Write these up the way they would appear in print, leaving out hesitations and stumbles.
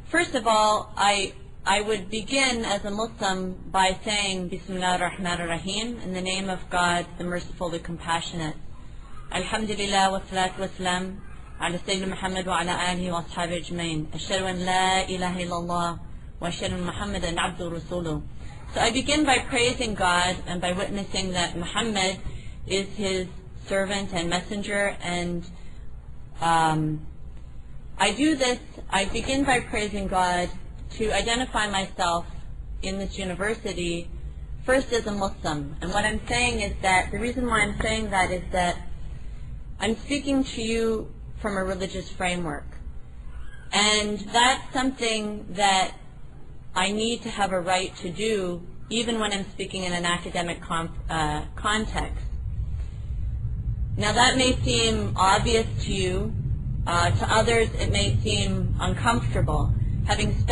First of all, I would begin as a Muslim by saying Bismillah ar-Rahman ar-Rahim, in the name of God, the Merciful, the Compassionate. Alhamdulillah wa salatu wa salam ala Sayyidina Muhammad wa ala alihi wa ashabihi ajmain. Ashhadu an la ilaha illallah wa ashhadu anna Muhammadan abduhu rasuluh. So I begin by praising God and by witnessing that Muhammad is his servant and messenger, and I do this, I begin by praising God to identify myself in this university first as a Muslim. And what I'm saying is that, the reason why I'm saying that is that I'm speaking to you from a religious framework. And that's something that I need to have a right to do even when I'm speaking in an academic context. Now that may seem obvious to you. To others it may seem uncomfortable. Having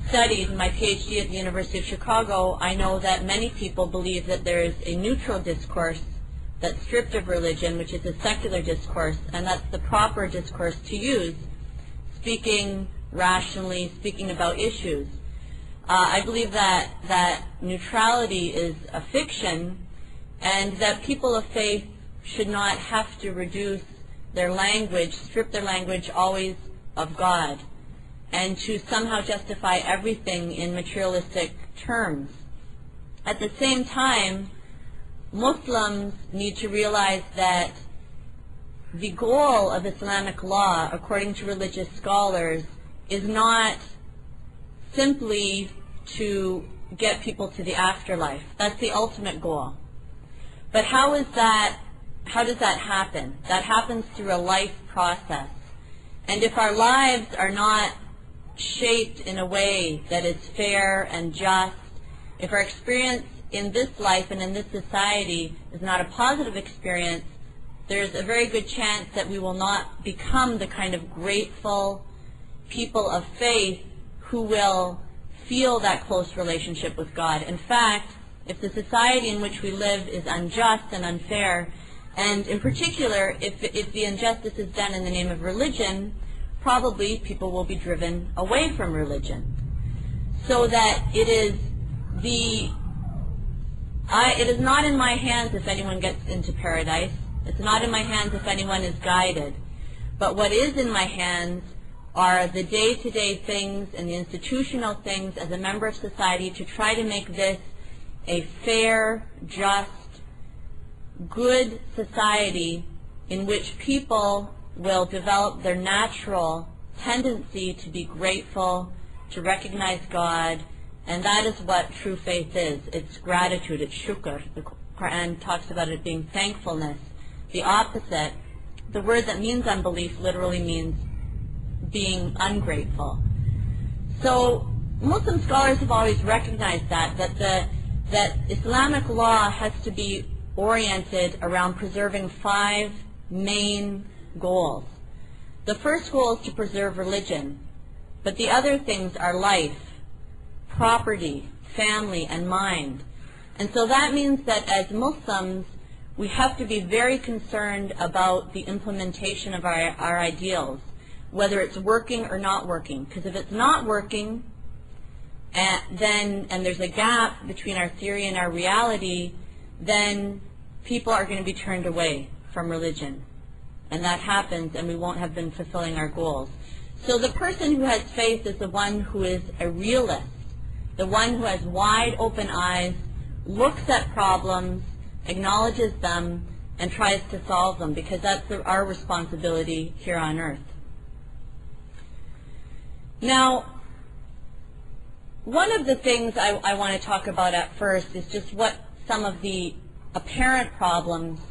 studied my PhD at the University of Chicago, I know that many people believe that there is a neutral discourse that's stripped of religion, which is a secular discourse, and that's the proper discourse to use, speaking rationally, speaking about issues. I believe that neutrality is a fiction, and that people of faith should not have to reduce their language, strip their language always of God, and to somehow justify everything in materialistic terms. At the same time, Muslims need to realize that the goal of Islamic law, according to religious scholars, is not simply to get people to the afterlife. That's the ultimate goal. But how does that happen? That happens through a life process. And if our lives are not shaped in a way that is fair and just, if our experience in this life and in this society is not a positive experience, there's a very good chance that we will not become the kind of grateful people of faith who will feel that close relationship with God. In fact, if the society in which we live is unjust and unfair, and in particular, if the injustice is done in the name of religion, probably people will be driven away from religion. So that it is not in my hands if anyone gets into paradise. It's not in my hands if anyone is guided. But what is in my hands are the day-to-day things and the institutional things as a member of society to try to make this a fair, just, good society in which people will develop their natural tendency to be grateful, to recognize God, and that is what true faith is. It's gratitude, it's shukr. The Quran talks about it being thankfulness. The opposite, the word that means unbelief literally means being ungrateful. So Muslim scholars have always recognized that Islamic law has to be oriented around preserving 5 main goals. The first goal is to preserve religion, but the other things are life, property, family, and mind. And so that means that as Muslims, we have to be very concerned about the implementation of our ideals, whether it's working or not working. Because if it's not working, and there's a gap between our theory and our reality, then people are going to be turned away from religion. And that happens, and we won't have been fulfilling our goals. So the person who has faith is the one who is a realist, the one who has wide open eyes, looks at problems, acknowledges them, and tries to solve them, because that's our responsibility here on earth. Now, one of the things I want to talk about at first is just what some of the apparent problems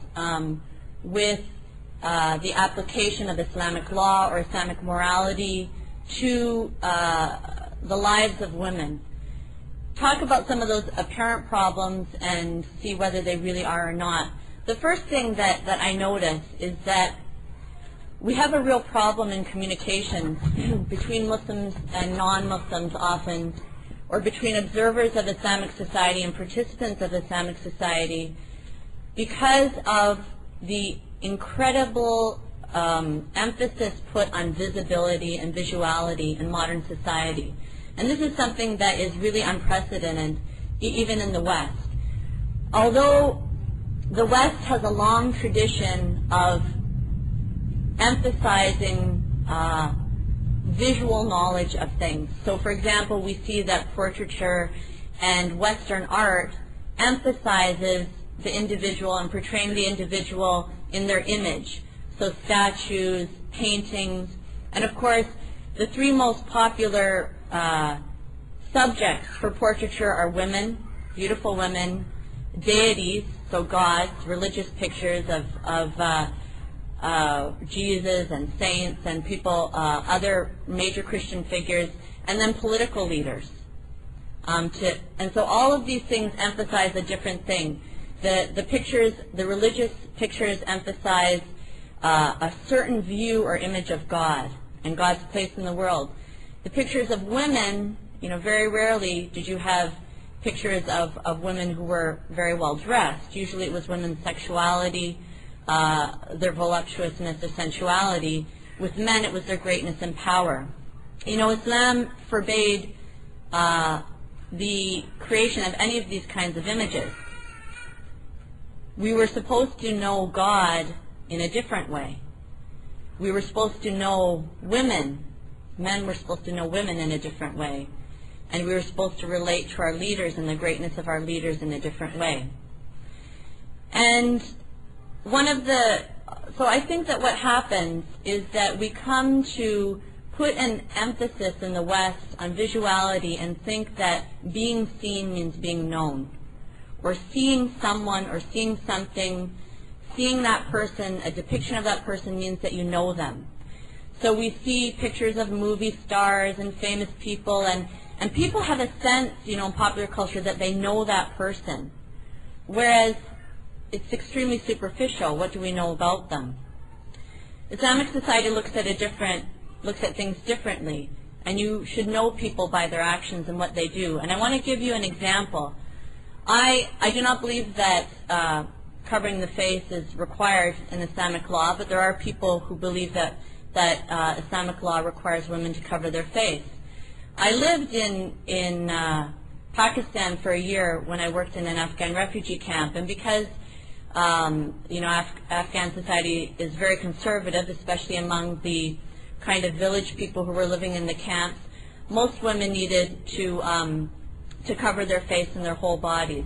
with the application of Islamic law or Islamic morality to the lives of women. Talk about some of those apparent problems and see whether they really are or not. The first thing that I notice is that we have a real problem in communication between Muslims and non-Muslims often, or between observers of Islamic society and participants of Islamic society, because of the incredible emphasis put on visibility and visuality in modern society. And this is something that is really unprecedented, even in the West. Although the West has a long tradition of emphasizing visual knowledge of things. So, for example, we see that portraiture and Western art emphasizes the individual and portraying the individual in their image. So statues, paintings, and of course, the three most popular subjects for portraiture are women, beautiful women, deities, so gods, religious pictures of Jesus and saints and people, other major Christian figures, and then political leaders. And so all of these things emphasize a different thing. The pictures, the religious pictures emphasize a certain view or image of God and God's place in the world. The pictures of women, very rarely did you have pictures of women who were very well dressed. Usually it was women's sexuality, their voluptuousness, their sensuality. With men, it was their greatness and power. Islam forbade the creation of any of these kinds of images. We were supposed to know God in a different way. We were supposed to know women. Men were supposed to know women in a different way. And we were supposed to relate to our leaders and the greatness of our leaders in a different way. And so I think that what happens is that we come to put an emphasis in the West on visuality and think that being seen means being known. Or seeing someone or seeing something, seeing that person, a depiction of that person means that you know them. So we see pictures of movie stars and famous people, and people have a sense, in popular culture that they know that person. Whereas it's extremely superficial. What do we know about them? Islamic society looks at things differently, and you should know people by their actions and what they do. And I want to give you an example. I do not believe that covering the face is required in Islamic law, but there are people who believe that Islamic law requires women to cover their face. I lived in Pakistan for a year when I worked in an Afghan refugee camp, and because Afghan society is very conservative, especially among the kind of village people who were living in the camps, most women needed to cover their face and their whole bodies.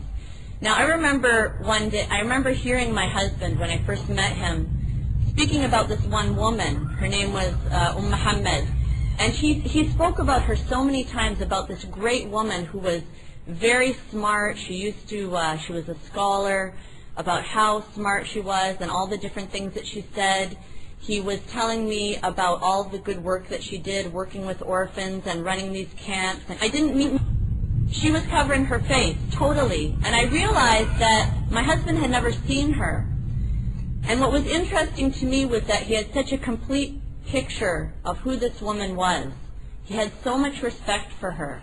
Now, I remember hearing my husband, when I first met him, speaking about this one woman. Her name was Muhammad. And he spoke about her so many times, about this great woman who was very smart. She was a scholar, about how smart she was and all the different things that she said. He was telling me about all the good work that she did, working with orphans and running these camps. And I didn't meet. She was covering her face, totally. And I realized that my husband had never seen her. And what was interesting to me was that he had such a complete picture of who this woman was. He had so much respect for her,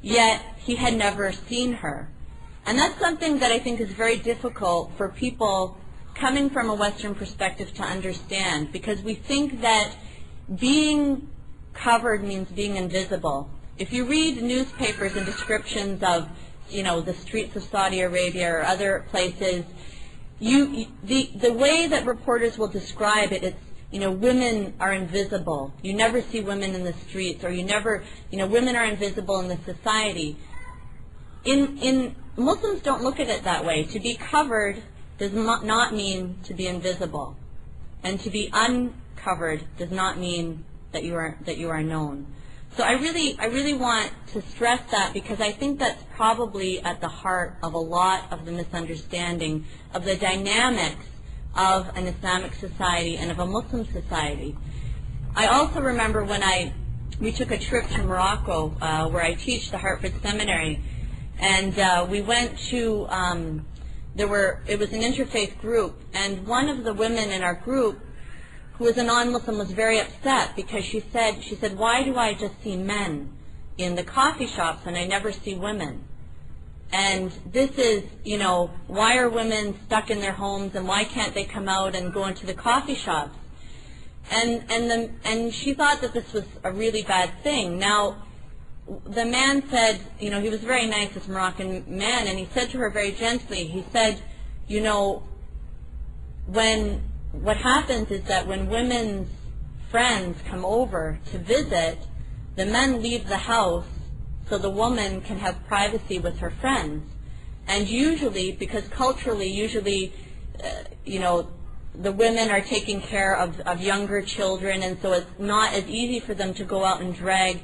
yet he had never seen her. And that's something that I think is very difficult for people coming from a Western perspective to understand, because we think that being covered means being invisible. If you read newspapers and descriptions of, the streets of Saudi Arabia or other places, the way that reporters will describe it, it's, women are invisible. You never see women in the streets, or women are invisible in the society. In Muslims don't look at it that way. To be covered does not mean to be invisible, and to be uncovered does not mean that you are known. So I really want to stress that, because I think that's probably at the heart of a lot of the misunderstanding of the dynamics of an Islamic society and of a Muslim society. I also remember when we took a trip to Morocco, where I teach the Hartford Seminary, and we went to, it was an interfaith group, and one of the women in our group, who was a non-Muslim, was very upset because she said, why do I just see men in the coffee shops and I never see women? And this is, why are women stuck in their homes, and why can't they come out and go into the coffee shops? And she thought that this was a really bad thing. Now, the man said, he was very nice, this Moroccan man, and he said to her very gently, he said, what happens is that when women's friends come over to visit, the men leave the house so the woman can have privacy with her friends. And usually, because culturally, the women are taking care of younger children, and so it's not as easy for them to go out and drag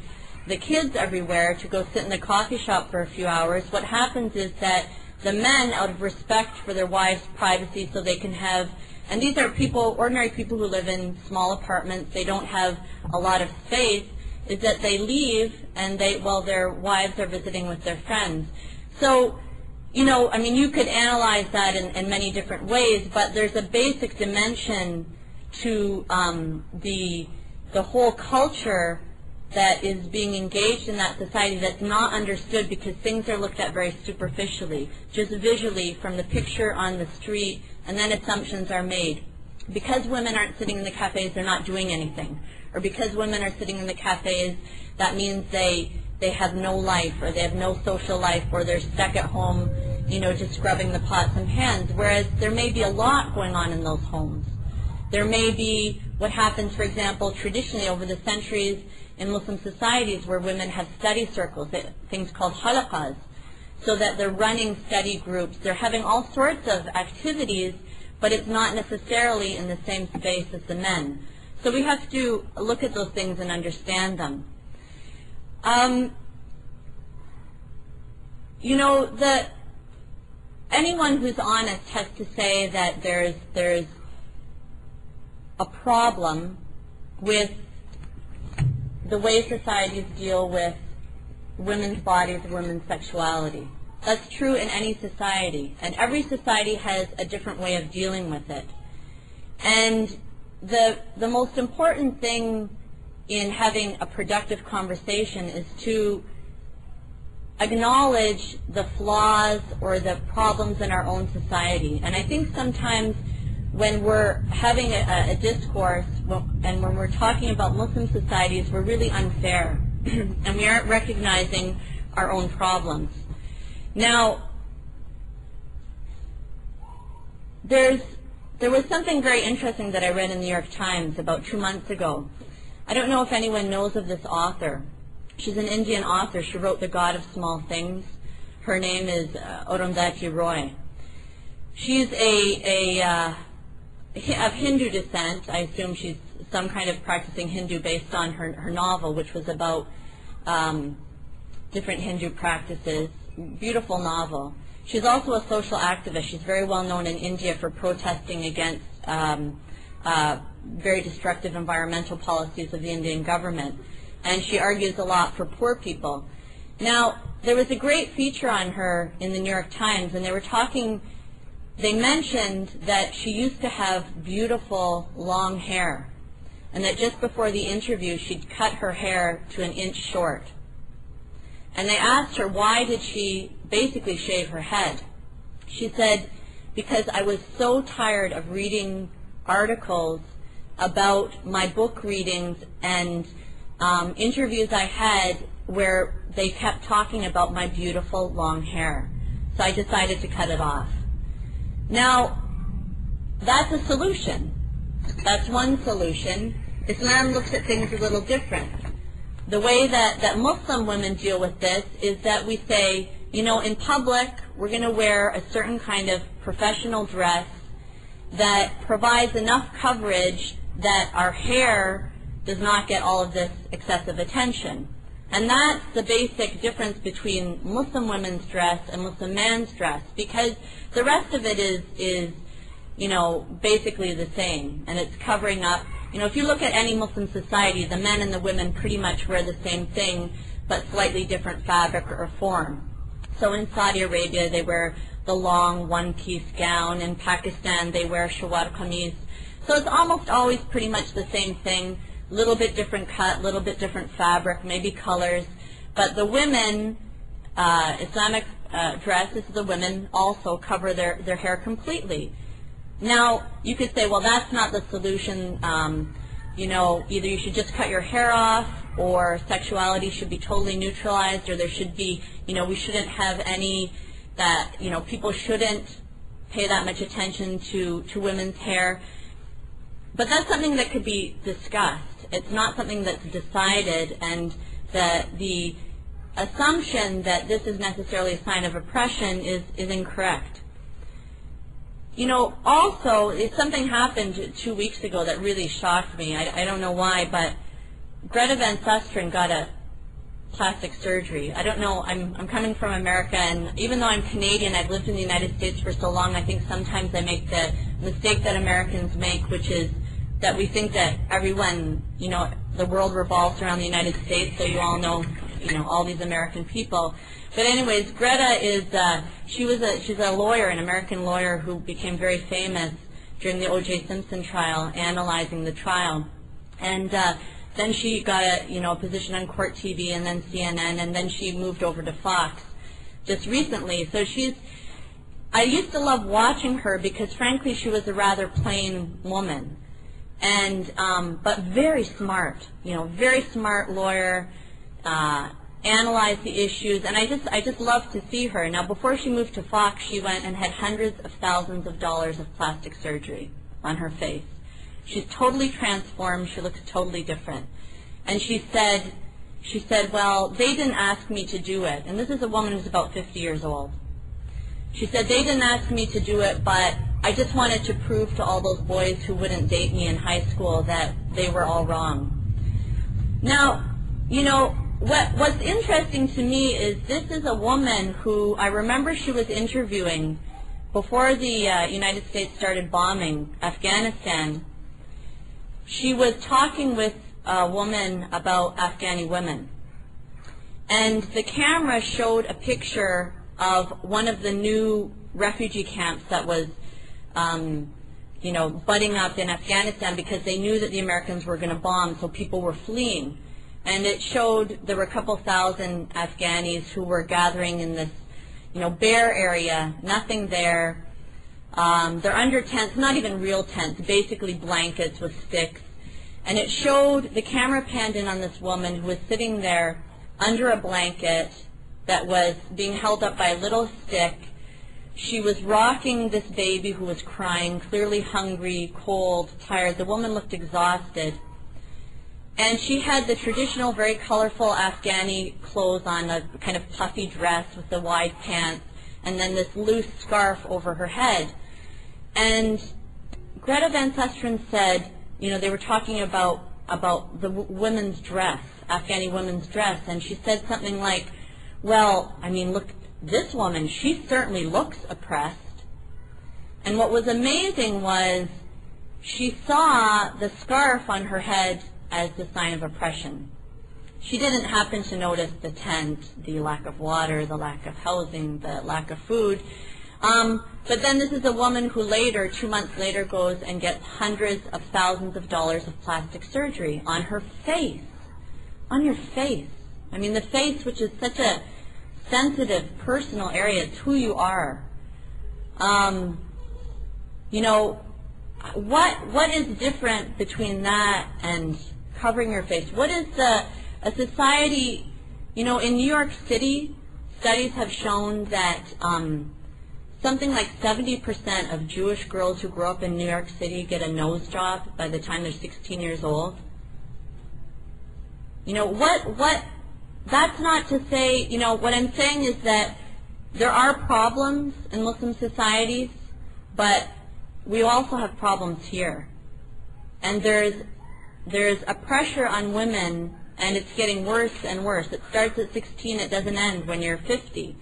the kids everywhere to go sit in the coffee shop for a few hours. What happens is that the men, out of respect for their wives' privacy, so they can have, and these are people, ordinary people who live in small apartments, they don't have a lot of space, is that they leave and while their wives are visiting with their friends. So, you could analyze that in many different ways, but there's a basic dimension to the whole culture that is being engaged in that society that's not understood, because things are looked at very superficially, just visually from the picture on the street, and then assumptions are made. Because women aren't sitting in the cafes, they're not doing anything. Or because women are sitting in the cafes, that means they have no life, or they have no social life, or they're stuck at home, just scrubbing the pots and pans, whereas there may be a lot going on in those homes. There may be what happens, for example, traditionally over the centuries in Muslim societies where women have study circles, things called halaqas, so that they're running study groups. They're having all sorts of activities, but it's not necessarily in the same space as the men. So we have to look at those things and understand them. Anyone who's honest has to say that there's a problem with the way societies deal with women's bodies and women's sexuality. That's true in any society, and every society has a different way of dealing with it. And the most important thing in having a productive conversation is to acknowledge the flaws or the problems in our own society. And I think sometimes when we're having a discourse and when we're talking about Muslim societies, we're really unfair and we aren't recognizing our own problems. Now, there was something very interesting that I read in the New York Times about 2 months ago. I don't know if anyone knows of this author. She's an Indian author. She wrote The God of Small Things. Her name is Arundhati Roy. She's of Hindu descent. I assume she's some kind of practicing Hindu based on her novel, which was about different Hindu practices. Beautiful novel. She's also a social activist. She's very well known in India for protesting against very destructive environmental policies of the Indian government. And she argues a lot for poor people. Now, there was a great feature on her in the New York Times, and they mentioned that she used to have beautiful long hair, and that just before the interview she'd cut her hair to an inch short. And they asked her, why did she basically shave her head? She said, because I was so tired of reading articles about my book readings and interviews I had where they kept talking about my beautiful long hair. So I decided to cut it off. Now, that's a solution. That's one solution. Islam looks at things a little different. The way that Muslim women deal with this is that we say, in public, we're going to wear a certain kind of professional dress that provides enough coverage that our hair does not get all of this excessive attention. And that's the basic difference between Muslim women's dress and Muslim man's dress, because the rest of it is basically the same, and it's covering up. If you look at any Muslim society, the men and the women pretty much wear the same thing, but slightly different fabric or form. So in Saudi Arabia, they wear the long one-piece gown. In Pakistan, they wear shalwar qameez. So it's almost always pretty much the same thing. Little bit different cut, little bit different fabric, maybe colors. But the women, Islamic dresses, the women also cover their hair completely. Now, you could say, well, that's not the solution either you should just cut your hair off, or sexuality should be totally neutralized, or there should be, we shouldn't have any, that, people shouldn't pay that much attention to women's hair. But that's something that could be discussed. It's not something that's decided, and the assumption that this is necessarily a sign of oppression is incorrect. Also, something happened 2 weeks ago that really shocked me. I don't know why, but Greta Van Susteren got a plastic surgery. I don't know, I'm coming from America, and even though I'm Canadian, I've lived in the United States for so long, I think sometimes I make the mistake that Americans make, which is that we think that everyone, the world revolves around the United States, so you all know, all these American people. But anyways, Greta is, she's a lawyer, an American lawyer who became very famous during the O.J. Simpson trial, analyzing the trial. And then she got a position on Court TV, and then CNN, and then she moved over to Fox just recently. So I used to love watching her because frankly she was a rather plain woman, and but very smart, very smart lawyer, analyzed the issues, and I just love to see her. Now, before she moved to Fox, she went and had hundreds of thousands of dollars of plastic surgery on her face. She's totally transformed. She looks totally different. And she said, well, they didn't ask me to do it. And this is a woman who's about 50 years old. She said, they didn't ask me to do it, but I just wanted to prove to all those boys who wouldn't date me in high school that they were all wrong. Now, what's interesting to me is this is a woman who, I remember she was interviewing before the United States started bombing Afghanistan. She was talking with a woman about Afghani women, and the camera showed a picture of one of the new refugee camps that was budding up in Afghanistan, because they knew that the Americans were going to bomb, so people were fleeing. And it showed there were a couple thousand Afghanis who were gathering in this bare area, nothing there. They're under tents, not even real tents, basically blankets with sticks. And it showed, the camera panned in on this woman who was sitting there under a blanket that was being held up by a little stick. She was rocking this baby who was crying, clearly hungry, cold, tired. The woman looked exhausted. And she had the traditional, very colorful Afghani clothes on, a kind of puffy dress with the wide pants, and then this loose scarf over her head. And Greta Van Susteren said, they were talking about the women's dress, Afghani women's dress, and she said something like, well, look, this woman, she certainly looks oppressed. And what was amazing was she saw the scarf on her head as the sign of oppression. She didn't happen to notice the tent, the lack of water, the lack of housing, the lack of food. But then this is a woman who later, 2 months later, goes and gets hundreds of thousands of dollars of plastic surgery on her face. On your face. The face, which is such a sensitive, personal area, it's who you are. What is different between that and covering your face? What is a society, in New York City, studies have shown that something like 70% of Jewish girls who grow up in New York City get a nose job by the time they're 16 years old. That's not to say, what I'm saying is that there are problems in Muslim societies, but we also have problems here. And there's a pressure on women, and it's getting worse and worse. It starts at 16, it doesn't end when you're 50.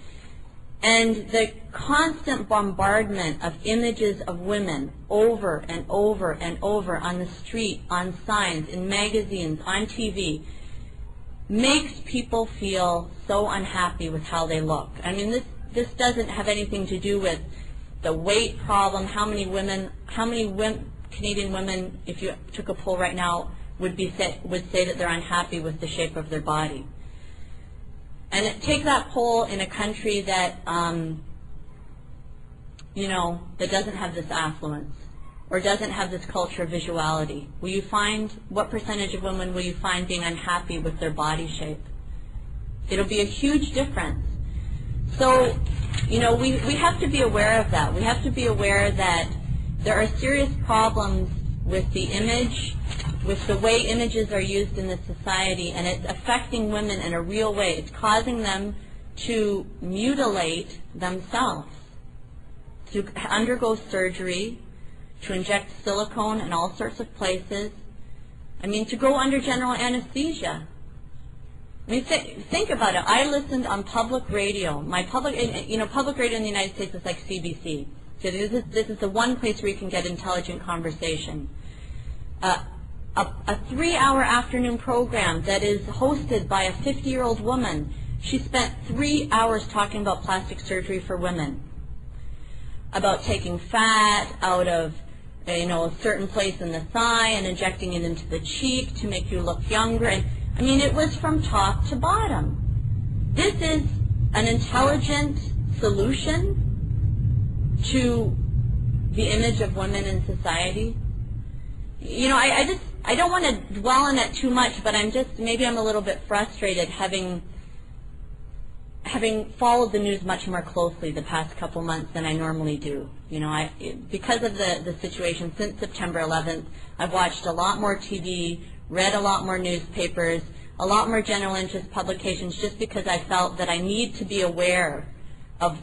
And the constant bombardment of images of women over and over and over on the street, on signs, in magazines, on TV, makes people feel so unhappy with how they look. This doesn't have anything to do with the weight problem. How many Canadian women, if you took a poll right now, would say that they're unhappy with the shape of their body? And take that poll in a country that, that doesn't have this affluence. or doesn't have this culture of visuality? Will you find, what percentage of women will you find being unhappy with their body shape? It'll be a huge difference. So, you know, we have to be aware of that. We have to be aware that there are serious problems with the image, with the way images are used in this society, and it's affecting women in a real way. It's causing them to mutilate themselves, to undergo surgery, to inject silicone in all sorts of places. I mean, to go under general anesthesia. I mean, think about it. I listened on public radio. Public radio in the United States is like CBC. So this is the one place where you can get intelligent conversation. A 3-hour afternoon program that is hosted by a 50-year-old woman. She spent 3 hours talking about plastic surgery for women, about taking fat out of a certain place in the thigh and injecting it into the cheek to make you look younger. And I mean, it was from top to bottom. This is an intelligent solution to the image of women in society. You know, I don't want to dwell on it too much, but maybe I'm a little bit frustrated having followed the news much more closely the past couple months than I normally do. You know, because of the situation since September 11th, I've watched a lot more TV, read a lot more newspapers, a lot more general interest publications, just because I felt that I need to be aware of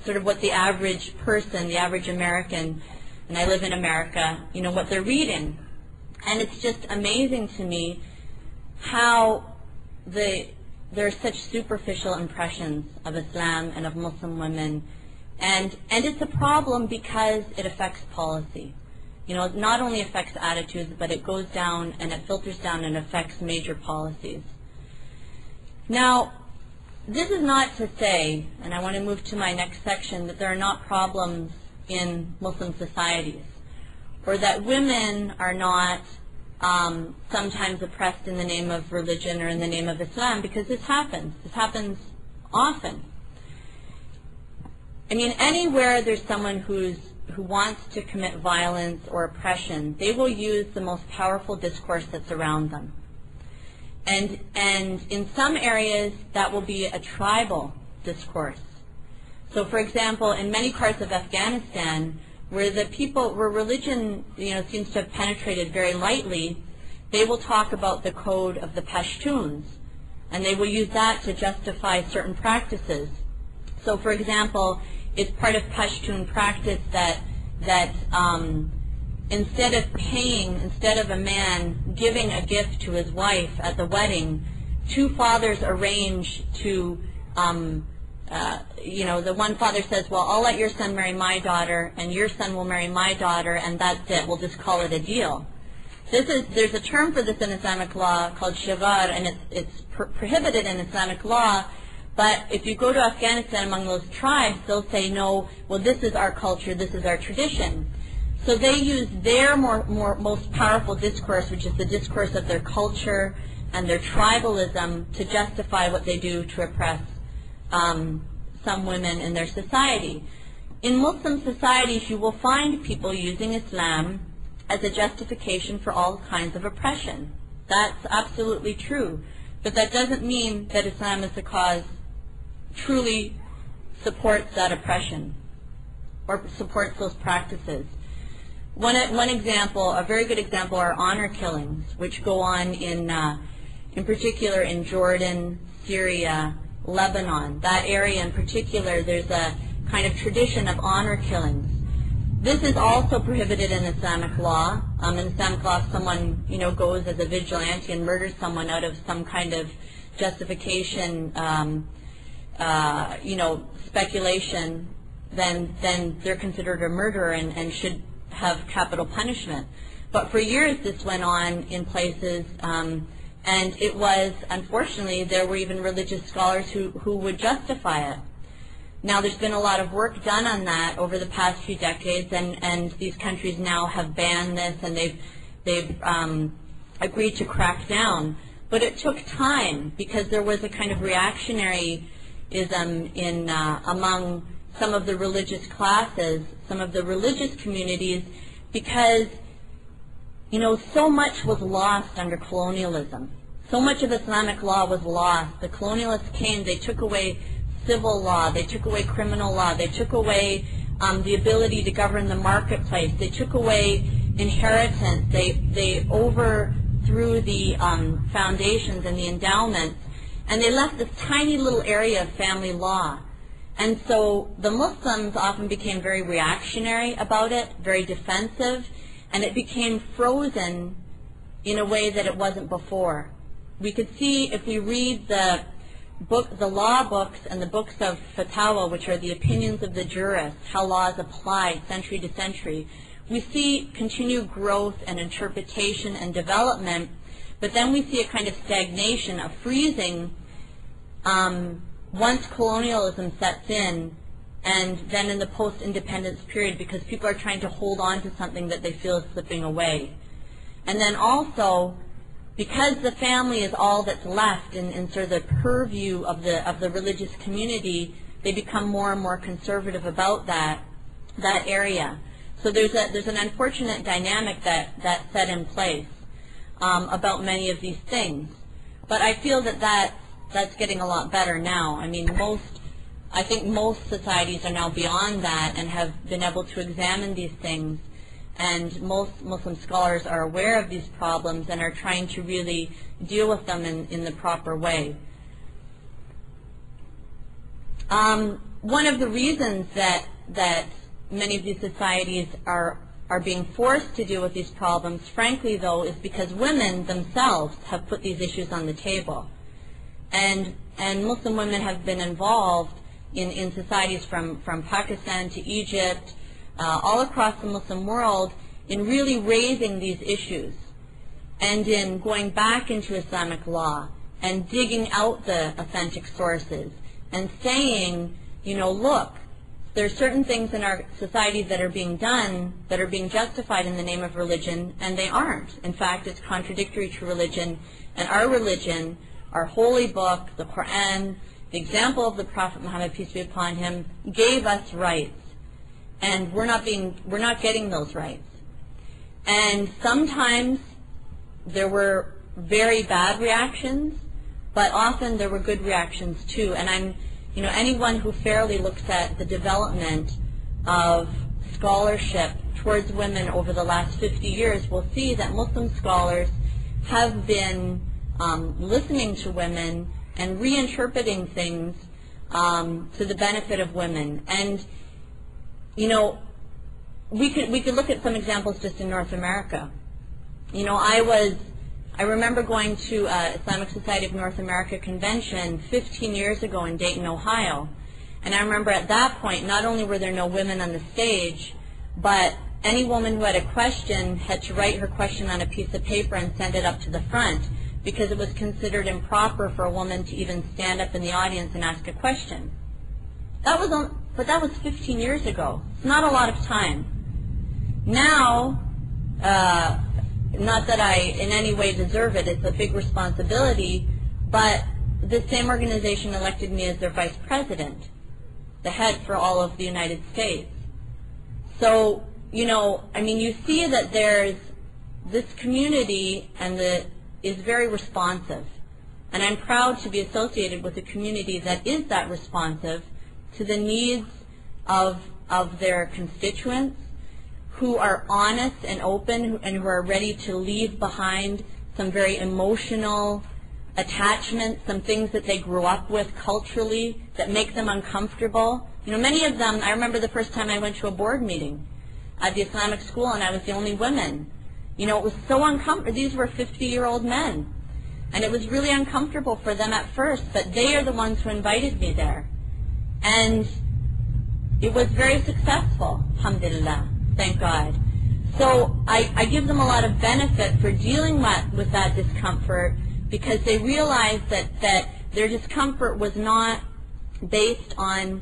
sort of what the average person, the average American, and I live in America, you know, what they're reading. And it's just amazing to me how there are such superficial impressions of Islam and of Muslim women. And it's a problem because it affects policy. You know, it not only affects attitudes, but it goes down and it filters down and affects major policies. Now, this is not to say, and I want to move to my next section, that there are not problems in Muslim societies, or that women are not sometimes oppressed in the name of religion or in the name of Islam, because this happens. This happens often. I mean, anywhere there's someone who wants to commit violence or oppression, they will use the most powerful discourse that's around them. And in some areas, that will be a tribal discourse. So, for example, in many parts of Afghanistan, where religion, you know, seems to have penetrated very lightly, they will talk about the code of the Pashtuns, and they will use that to justify certain practices. So, for example, it's part of Pashtun practice that instead of a man giving a gift to his wife at the wedding, two fathers arrange to, the one father says, well, I'll let your son marry my daughter, and your son will marry my daughter, and that's it. We'll just call it a deal. There's a term for this in Islamic law called shigar, and it's prohibited in Islamic law. But if you go to Afghanistan among those tribes, they'll say, no, well, this is our culture, this is our tradition. So they use their most powerful discourse, which is the discourse of their culture and their tribalism, to justify what they do to oppress some women in their society. In Muslim societies, you will find people using Islam as a justification for all kinds of oppression. That's absolutely true. But that doesn't mean that Islam as a cause truly supports that oppression or supports those practices. One example, a very good example, are honor killings, which go on in particular in Jordan, Syria, Lebanon. That area in particular, there's a kind of tradition of honor killings. This is also prohibited in Islamic law. In Islamic law, if someone goes as a vigilante and murders someone out of some kind of justification, speculation, then they're considered a murderer and should have capital punishment. But for years this went on in places, and it was, unfortunately, there were even religious scholars who would justify it. Now, there's been a lot of work done on that over the past few decades, and these countries now have banned this, and they've agreed to crack down. But it took time, because there was a kind of reactionaryism among some of the religious classes, some of the religious communities, because, you know, so much was lost under colonialism. So much of Islamic law was lost. The colonialists came, they took away civil law, they took away criminal law, they took away the ability to govern the marketplace, they took away inheritance, they overthrew the foundations and the endowments, and they left this tiny little area of family law. And so the Muslims often became very reactionary about it, very defensive, and it became frozen in a way that it wasn't before. We could see, if we read the law books and the books of fatwa, which are the opinions of the jurists, how law is applied century to century, we see continued growth and interpretation and development, but then we see a kind of stagnation, a freezing once colonialism sets in, and then in the post-independence period, because people are trying to hold on to something that they feel is slipping away. And then also, because the family is all that's left in sort of the purview of the religious community, they become more and more conservative about that area. So there's an unfortunate dynamic that's set in place about many of these things. But I feel that's getting a lot better now. I mean, I think most societies are now beyond that and have been able to examine these things. And most Muslim scholars are aware of these problems and are trying to really deal with them in the proper way. One of the reasons that many of these societies are being forced to deal with these problems, frankly though, is because women themselves have put these issues on the table. And Muslim women have been involved in societies from Pakistan to Egypt, all across the Muslim world, in really raising these issues and in going back into Islamic law and digging out the authentic sources and saying, you know, look, there are certain things in our society that are being done, that are being justified in the name of religion, and they aren't. In fact, it's contradictory to religion, and our religion, our holy book, the Quran, the example of the Prophet Muhammad, peace be upon him, gave us rights. And we're not getting those rights. And sometimes there were very bad reactions, but often there were good reactions too. And anyone who fairly looks at the development of scholarship towards women over the last 50 years will see that Muslim scholars have been listening to women and reinterpreting things to the benefit of women. And you know, we could look at some examples just in North America. You know, I remember going to Islamic Society of North America convention 15 years ago in Dayton, Ohio. And I remember at that point, not only were there no women on the stage, but any woman who had a question had to write her question on a piece of paper and send it up to the front, because it was considered improper for a woman to even stand up in the audience and ask a question. But that was 15 years ago. It's not a lot of time. Now, not that I in any way deserve it, it's a big responsibility, but the same organization elected me as their vice president, the head for all of the United States. So, you know, I mean, you see that there's this community is very responsive. And I'm proud to be associated with a community that is that responsive to the needs of their constituents, who are honest and open and who are ready to leave behind some very emotional attachments, some things that they grew up with culturally that make them uncomfortable. You know, many of them, I remember the first time I went to a board meeting at the Islamic school and I was the only woman. You know, it was so uncomfortable. These were 50-year-old men. And it was really uncomfortable for them at first, but they are the ones who invited me there. And it was very successful, alhamdulillah, thank God. So I give them a lot of benefit for dealing with that discomfort, because they realized that their discomfort was not based on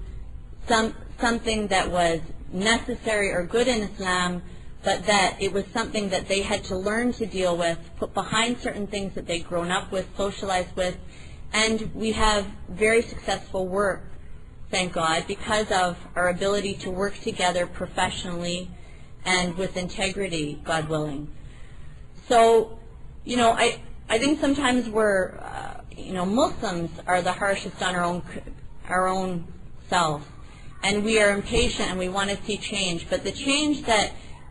something that was necessary or good in Islam, but that it was something that they had to learn to deal with, put behind certain things that they'd grown up with, socialized with. And we have very successful work, thank God, because of our ability to work together professionally and with integrity, God willing. So, I think sometimes we're, Muslims are the harshest on our own selves, and we are impatient and we want to see change. But the change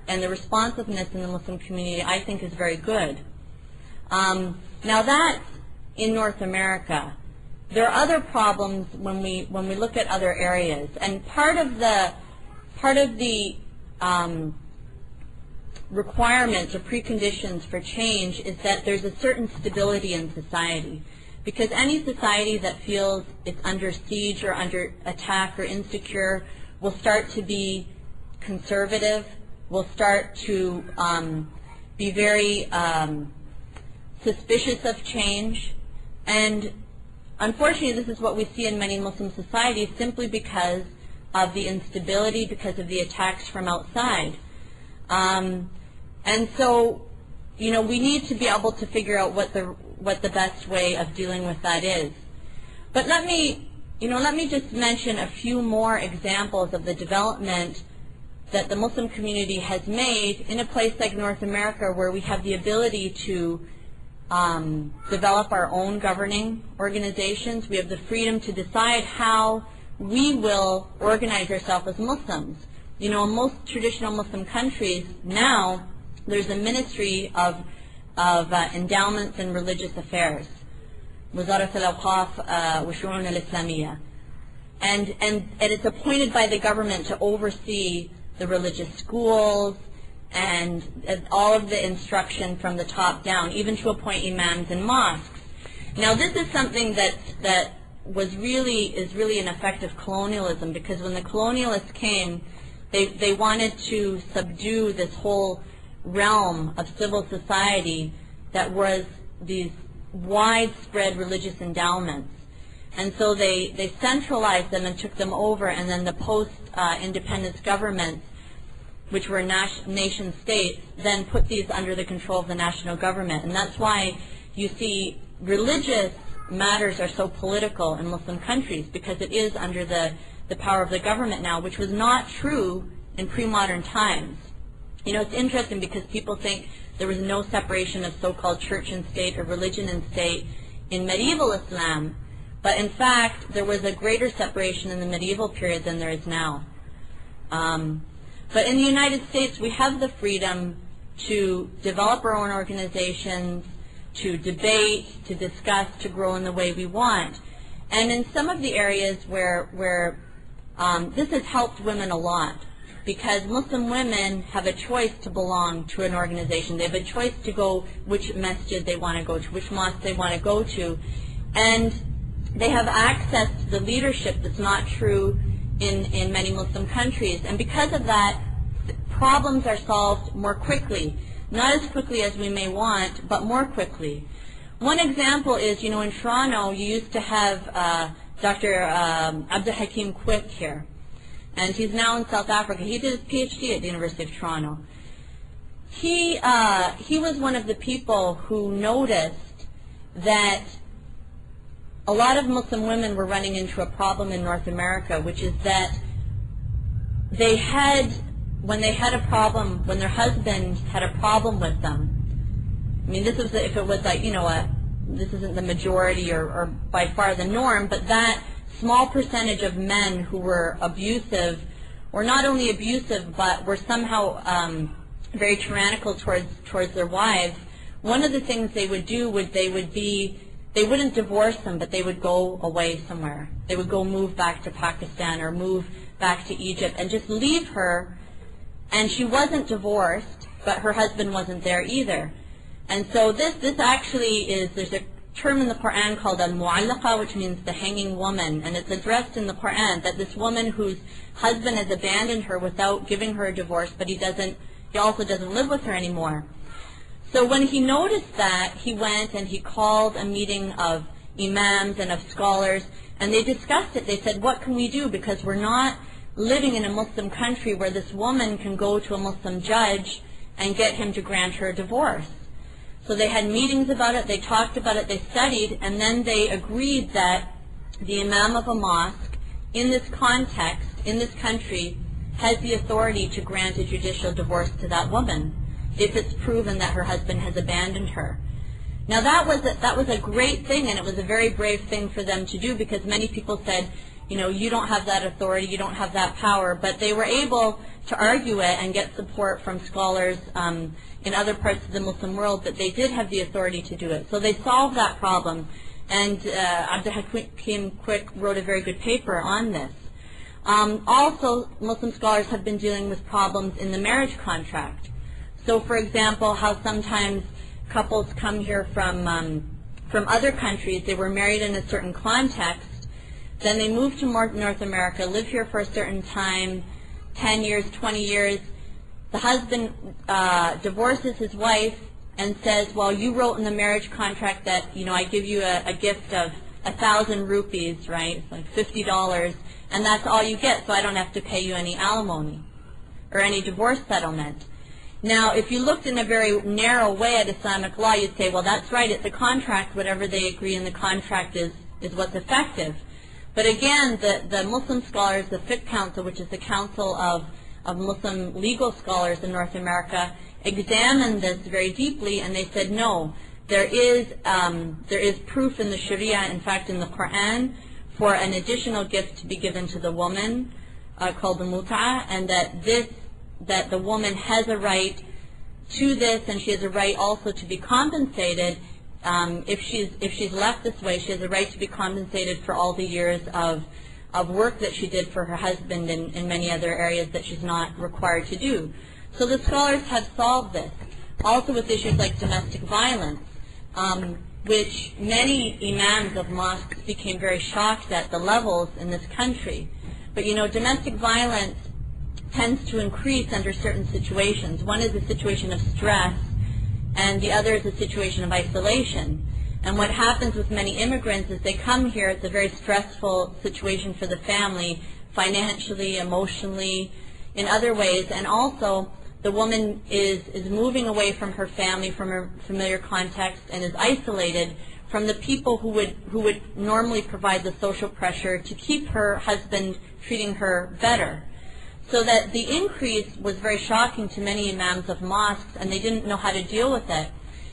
and the responsiveness in the Muslim community, I think, is very good. Now that's in North America. There are other problems when we look at other areas, and part of the requirements or preconditions for change is that there's a certain stability in society. Because any society that feels it's under siege or under attack or insecure will start to be conservative, will start to be very suspicious of change. And unfortunately, this is what we see in many Muslim societies simply because of the instability, because of the attacks from outside. And so, we need to be able to figure out what the best way of dealing with that is. But let me just mention a few more examples of the development that the Muslim community has made in a place like North America, where we have the ability to develop our own governing organizations. We have the freedom to decide how we will organize ourselves as Muslims. In most traditional Muslim countries now, there's a ministry of endowments and religious affairs, وزارة الأوقاف والشؤون الإسلامية, and it's appointed by the government to oversee the religious schools and all of the instruction from the top down, even to appoint imams in mosques. Now, this is something that is really an effect of colonialism, because when the colonialists came, they wanted to subdue this whole realm of civil society that was these widespread religious endowments. And so they centralized them and took them over, and then the post-independence governments, which were nation states, then put these under the control of the national government. And that's why you see religious matters are so political in Muslim countries, because it is under the power of the government now, which was not true in pre-modern times. It's interesting because people think there was no separation of so-called church and state or religion and state in medieval Islam, but in fact there was a greater separation in the medieval period than there is now. But in the United States, we have the freedom to develop our own organizations, to debate, to discuss, to grow in the way we want. And in some of the areas where this has helped women a lot, because Muslim women have a choice to belong to an organization. They have a choice to go which masjid they want to go to, which mosque they want to go to, and they have access to the leadership that's not true in many Muslim countries. And because of that, problems are solved more quickly. Not as quickly as we may want, but more quickly. One example is, in Toronto, you used to have Dr. Abdul Hakim Quick here. And he's now in South Africa. He did his PhD at the University of Toronto. He was one of the people who noticed that a lot of Muslim women were running into a problem in North America, which is that when their husband had a problem with them, this is if it was like, this isn't the majority or by far the norm, but that small percentage of men who were abusive, or not only abusive, but were somehow very tyrannical towards their wives, one of the things they would do they wouldn't divorce them, but they would go away somewhere. They would go move back to Pakistan or move back to Egypt and just leave her. And she wasn't divorced, but her husband wasn't there either. And so this actually is, there's a term in the Quran called al-mu'allaqa, which means the hanging woman, and it's addressed in the Quran that this woman whose husband has abandoned her without giving her a divorce, but he also doesn't live with her anymore. So when he noticed that, he went and he called a meeting of imams and of scholars, and they discussed it. They said, what can we do? Because we're not living in a Muslim country where this woman can go to a Muslim judge and get him to grant her a divorce. So they had meetings about it, they talked about it, they studied, and then they agreed that the imam of a mosque in this context, in this country, has the authority to grant a judicial divorce to that woman if it's proven that her husband has abandoned her. Now that was a great thing, and it was a very brave thing for them to do, because many people said, you know, you don't have that authority, you don't have that power, but they were able to argue it and get support from scholars in other parts of the Muslim world that they did have the authority to do it. So they solved that problem, and Abdul Hakim Quick wrote a very good paper on this. Also, Muslim scholars have been dealing with problems in the marriage contract. So, for example, how sometimes couples come here from other countries, they were married in a certain context, then they move to North America, live here for a certain time, 10 years, 20 years. The husband divorces his wife and says, well, you wrote in the marriage contract that, you know, I give you a gift of 1,000 rupees, right? It's like $50, and that's all you get, so I don't have to pay you any alimony or any divorce settlement. Now, if you looked in a very narrow way at Islamic law, you'd say, well, that's right, it's a contract. Whatever they agree in the contract is what's effective. But again, the Muslim scholars, the Fiqh Council, which is the council of Muslim legal scholars in North America, examined this very deeply, and they said, no, there is proof in the Sharia, in fact in the Quran, for an additional gift to be given to the woman called the mut'ah, and that the woman has a right to this, and she has a right also to be compensated. If she's left this way, she has a right to be compensated for all the years of work that she did for her husband in many other areas that she's not required to do. So the scholars have solved this. Also with issues like domestic violence, which many imams of mosques became very shocked at the levels in this country. But you know, domestic violence tends to increase under certain situations. One is a situation of stress, and the other is a situation of isolation. And what happens with many immigrants is they come here, it's a very stressful situation for the family, financially, emotionally, in other ways, and also the woman is moving away from her family, from her familiar context, and is isolated from the people who would normally provide the social pressure to keep her husband treating her better. So that the increase was very shocking to many imams of mosques, and they didn't know how to deal with it.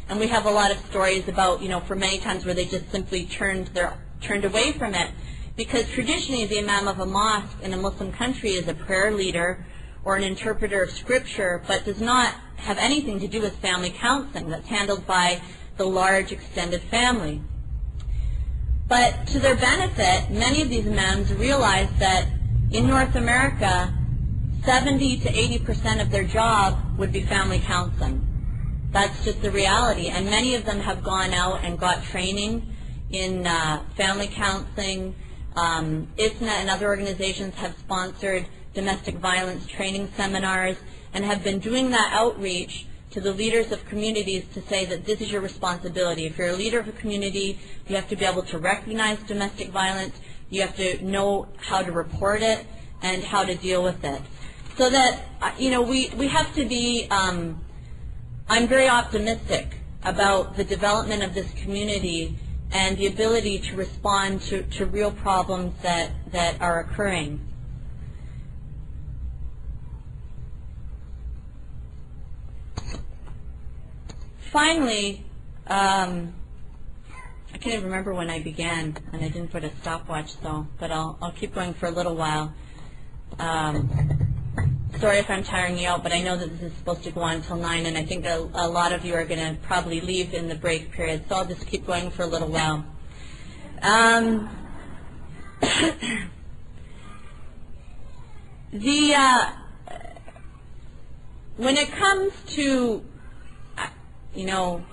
And we have a lot of stories about, you know, for many times where they just simply turned away from it. Because traditionally the imam of a mosque in a Muslim country is a prayer leader or an interpreter of scripture, but does not have anything to do with family counseling. That's handled by the large extended family. But to their benefit, many of these imams realized that in North America, 70 to 80% of their job would be family counseling. That's just the reality. And many of them have gone out and got training in family counseling. ISNA and other organizations have sponsored domestic violence training seminars and have been doing that outreach to the leaders of communities to say that this is your responsibility. If you're a leader of a community, you have to be able to recognize domestic violence, you have to know how to report it and how to deal with it. So that, you know, we have to be, I'm very optimistic about the development of this community and the ability to respond to real problems that are occurring. Finally, I can't even remember when I began, and I didn't put a stopwatch, but I'll keep going for a little while. Sorry if I'm tiring you out, but I know that this is supposed to go on until 9, and I think a lot of you are going to probably leave in the break period, so I'll just keep going for a little while. When it comes to, you know,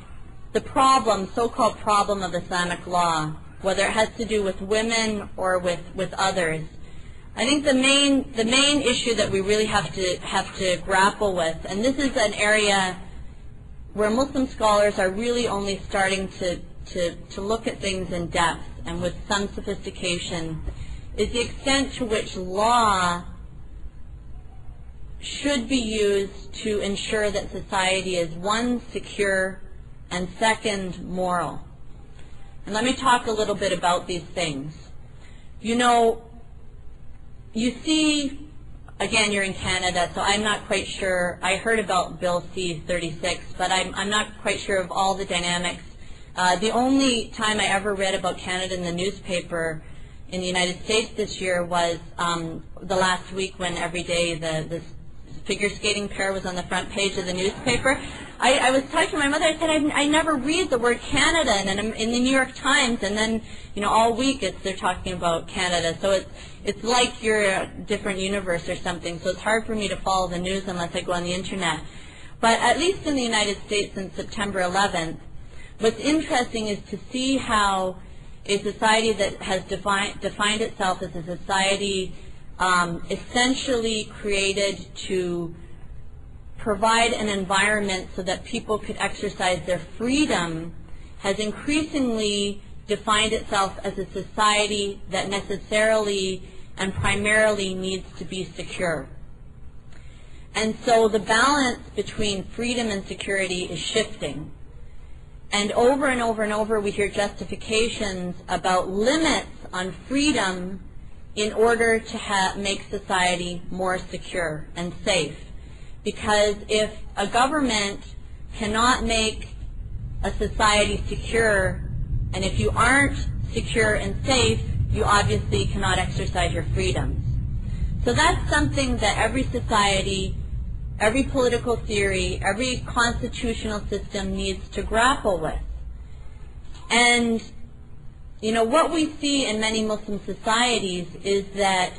the problem, so-called problem of Islamic law, whether it has to do with women or with others, I think the main issue that we really have to grapple with, and this is an area where Muslim scholars are really only starting to look at things in depth and with some sophistication, is the extent to which law should be used to ensure that society is, one, secure, and second, moral. And let me talk a little bit about these things. You know, you see again, you're in Canada, so I'm not quite sure. I heard about Bill C-36, but I'm not quite sure of all the dynamics. The only time I ever read about Canada in the newspaper in the United States this year was the last week when every day the figure skating pair was on the front page of the newspaper. I was talking to my mother. I said, I never read the word Canada in the New York Times, and then all week they're talking about Canada. So it's like you're a different universe or something. So it's hard for me to follow the news unless I go on the internet. But at least in the United States since September 11th, what's interesting is to see how a society that has defined itself as a society essentially created to provide an environment so that people could exercise their freedom has increasingly defined itself as a society that necessarily and primarily needs to be secure. And so the balance between freedom and security is shifting. And over and over and over we hear justifications about limits on freedom in order to make society more secure and safe. Because if a government cannot make a society secure, and if you aren't secure and safe, you obviously cannot exercise your freedoms. So that's something that every society, every political theory, every constitutional system needs to grapple with. And what we see in many Muslim societies is that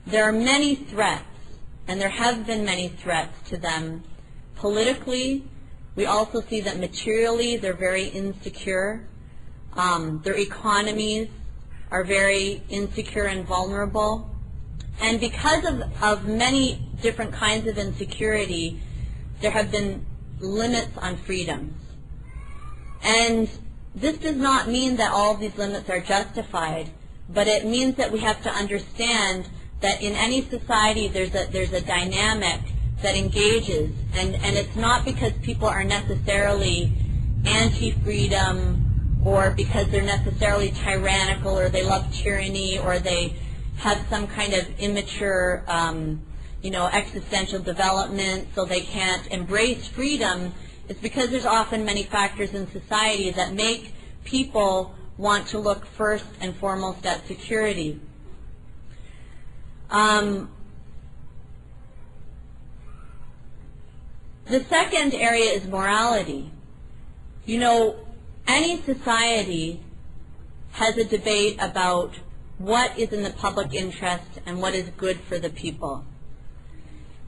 there are many threats, and there have been many threats to them politically. We also see that materially they're very insecure. Their economies are very insecure and vulnerable. And because of many different kinds of insecurity, there have been limits on freedoms. And this does not mean that all of these limits are justified, but it means that we have to understand that in any society there's a dynamic that engages, and it's not because people are necessarily anti-freedom or because they're necessarily tyrannical or they love tyranny or they have some kind of immature existential development so they can't embrace freedom. It's because there's often many factors in society that make people want to look first and foremost at security. The second area is morality. Any society has a debate about what is in the public interest and what is good for the people.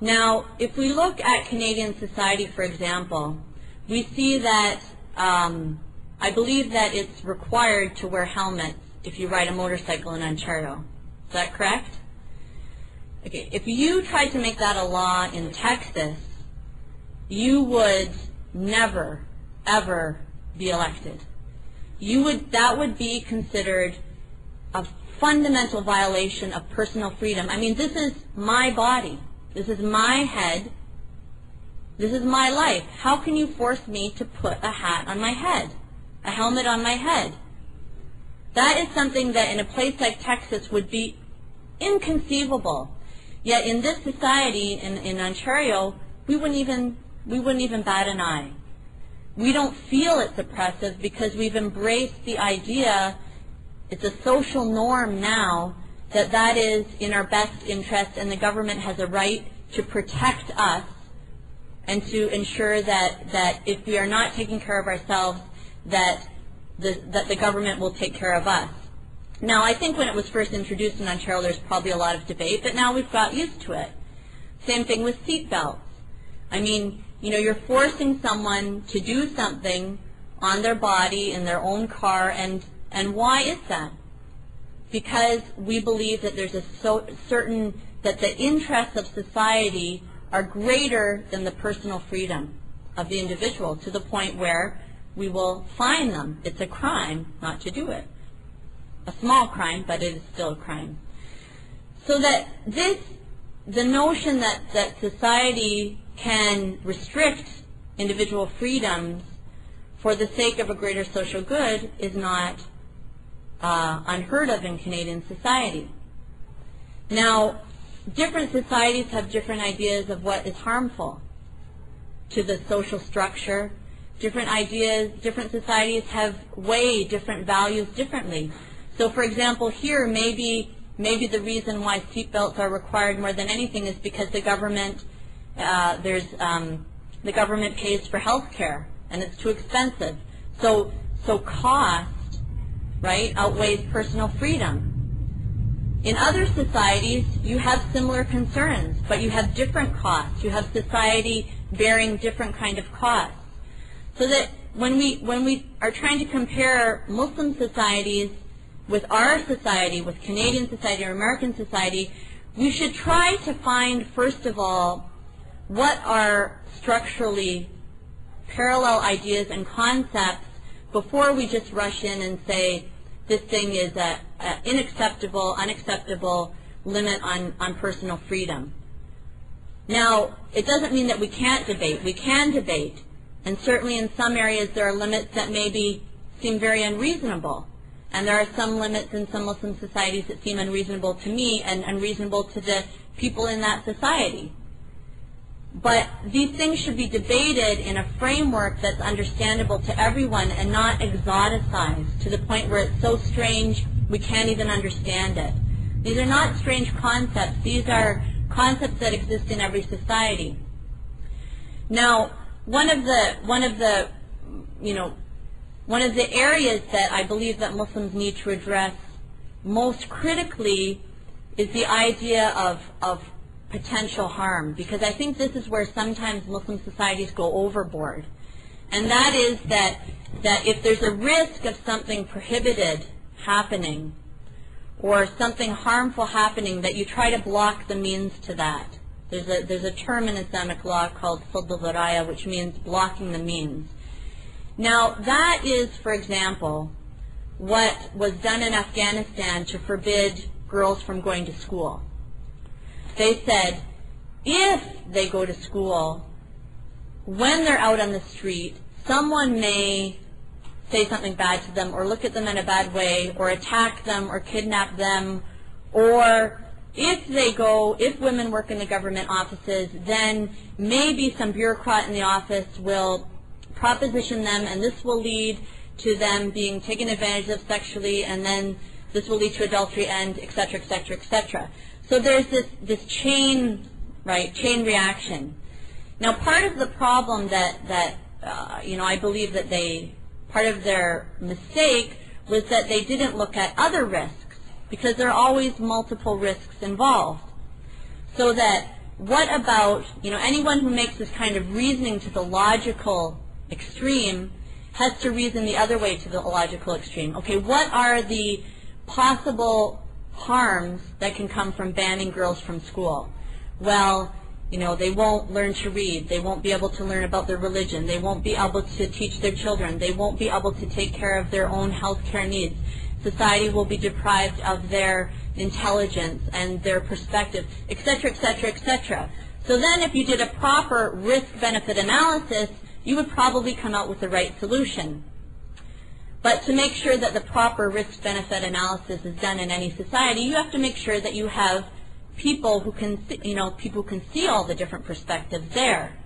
Now, if we look at Canadian society, for example, we see that I believe that it's required to wear helmets if you ride a motorcycle in Ontario. Is that correct? Okay, if you tried to make that a law in Texas, you would never, ever be elected. That would be considered a fundamental violation of personal freedom. I mean, this is my body. This is my head. This is my life. How can you force me to put a hat on my head, a helmet on my head? That is something that in a place like Texas would be inconceivable. Yet in this society, in Ontario, we wouldn't even bat an eye. We don't feel it's oppressive because we've embraced the idea, it's a social norm now, that is in our best interest, and the government has a right to protect us and to ensure that if we are not taking care of ourselves, that the government will take care of us. Now, I think when it was first introduced in Ontario, there's probably a lot of debate, but now we've got used to it. Same thing with seat belts. I mean, you're forcing someone to do something on their body, in their own car, and why is that? Because we believe that there's that the interests of society are greater than the personal freedom of the individual, to the point where we will fine them. It's a crime not to do it. A small crime, but it is still a crime. So that the notion that society can restrict individual freedoms for the sake of a greater social good is not unheard of in Canadian society. Now, different societies have different ideas of what is harmful to the social structure. Different societies have weighed different values differently. So for example, here maybe the reason why seatbelts are required more than anything is because the government the government pays for health care and it's too expensive. So cost, right, outweighs personal freedom. In other societies, you have similar concerns, but you have different costs. You have society bearing different kind of costs. So that when we are trying to compare Muslim societies with our society, with Canadian society or American society, we should try to find, first of all, what are structurally parallel ideas and concepts before we just rush in and say this thing is an unacceptable limit on personal freedom. Now, it doesn't mean that we can't debate. We can debate. And certainly in some areas there are limits that maybe seem very unreasonable. And there are some limits in some Muslim societies that seem unreasonable to me and unreasonable to the people in that society. But these things should be debated in a framework that's understandable to everyone and not exoticized to the point where it's so strange we can't even understand it. These are not strange concepts. These are concepts that exist in every society. Now, one of the areas that I believe that Muslims need to address most critically is the idea of potential harm, because I think this is where sometimes Muslim societies go overboard. And that is that if there's a risk of something prohibited happening or something harmful happening, that you try to block the means to that. There's a term in Islamic law called sadd al-dharaya, which means blocking the means. Now, that is, for example, what was done in Afghanistan to forbid girls from going to school. They said, if they go to school, when they're out on the street, someone may say something bad to them or look at them in a bad way or attack them or kidnap them, or if women work in the government offices, then maybe some bureaucrat in the office will proposition them, and this will lead to them being taken advantage of sexually, and then this will lead to adultery, and et cetera, et cetera, et cetera. So there's this chain reaction. Now, part of the problem that I believe that part of their mistake was that they didn't look at other risks, because there are always multiple risks involved. So that what about, anyone who makes this kind of reasoning to the logical extreme has to reason the other way to the logical extreme. Okay, what are the possible harms that can come from banning girls from school? Well, they won't learn to read. They won't be able to learn about their religion. They won't be able to teach their children. They won't be able to take care of their own health care needs. Society will be deprived of their intelligence and their perspective, etc., etc., etc. So then if you did a proper risk-benefit analysis, you would probably come out with the right solution. But to make sure that the proper risk-benefit analysis is done in any society, you have to make sure that you have people who can see all the different perspectives there.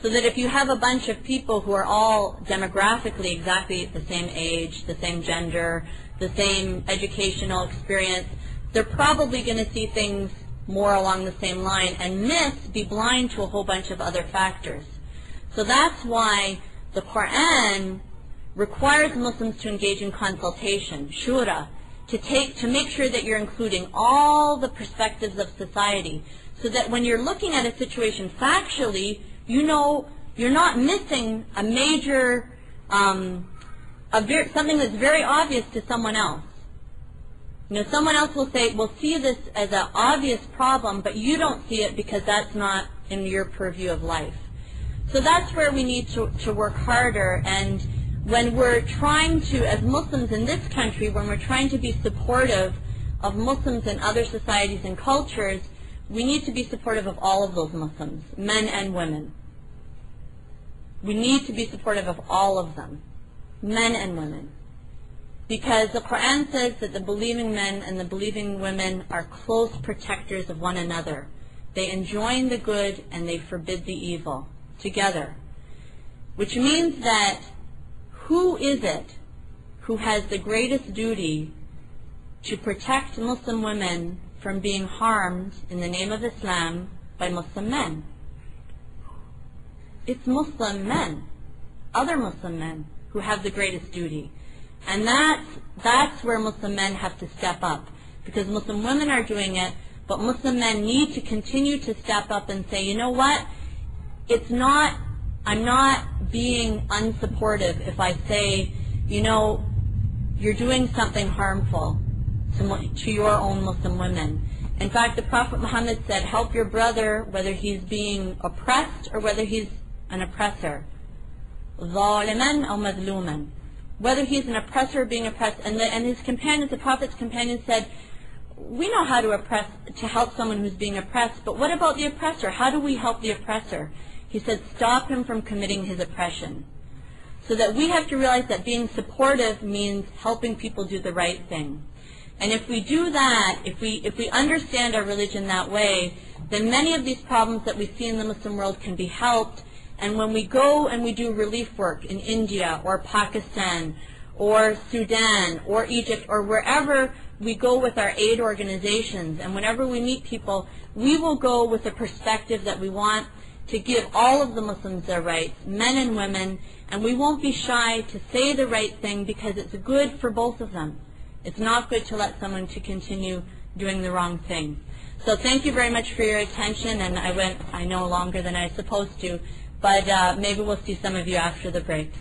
So that if you have a bunch of people who are all demographically exactly the same age, the same gender, the same educational experience, they're probably going to see things more along the same line and be blind to a whole bunch of other factors. So that's why the Quran requires Muslims to engage in consultation, shura, to make sure that you're including all the perspectives of society, so that when you're looking at a situation factually, you're not missing a major, something that's very obvious to someone else. Someone else will see this as an obvious problem, but you don't see it because that's not in your purview of life. So that's where we need to work harder. And when we're trying to, as Muslims in this country, when we're trying to be supportive of Muslims in other societies and cultures, we need to be supportive of all of those Muslims, men and women. We need to be supportive of all of them, men and women. Because the Quran says that the believing men and the believing women are close protectors of one another. They enjoin the good and they forbid the evil together. Which means that who is it who has the greatest duty to protect Muslim women from being harmed in the name of Islam by Muslim men? It's Muslim men, other Muslim men, who have the greatest duty. And that's where Muslim men have to step up, because Muslim women are doing it, but Muslim men need to continue to step up and say, you know what, I'm not being unsupportive if I say, you know, you're doing something harmful to your own Muslim women. In fact, the Prophet Muhammad said, help your brother whether he's being oppressed or whether he's an oppressor. ظَالِمًا أَوْ مَظْلُومًا. Whether he's an oppressor or being oppressed. And his companions, the Prophet's companions said, we know how to help someone who's being oppressed, but what about the oppressor? How do we help the oppressor? He said, stop him from committing his oppression. So that we have to realize that being supportive means helping people do the right thing. And if we do that, if we understand our religion that way, then many of these problems that we see in the Muslim world can be helped. And when we go and we do relief work in India or Pakistan or Sudan or Egypt or wherever we go with our aid organizations, and whenever we meet people, we will go with a perspective that we want to give all of the Muslims their rights, men and women, and we won't be shy to say the right thing because it's good for both of them. It's not good to let someone to continue doing the wrong thing. So thank you very much for your attention, and I know longer than I was supposed to, but maybe we'll see some of you after the break.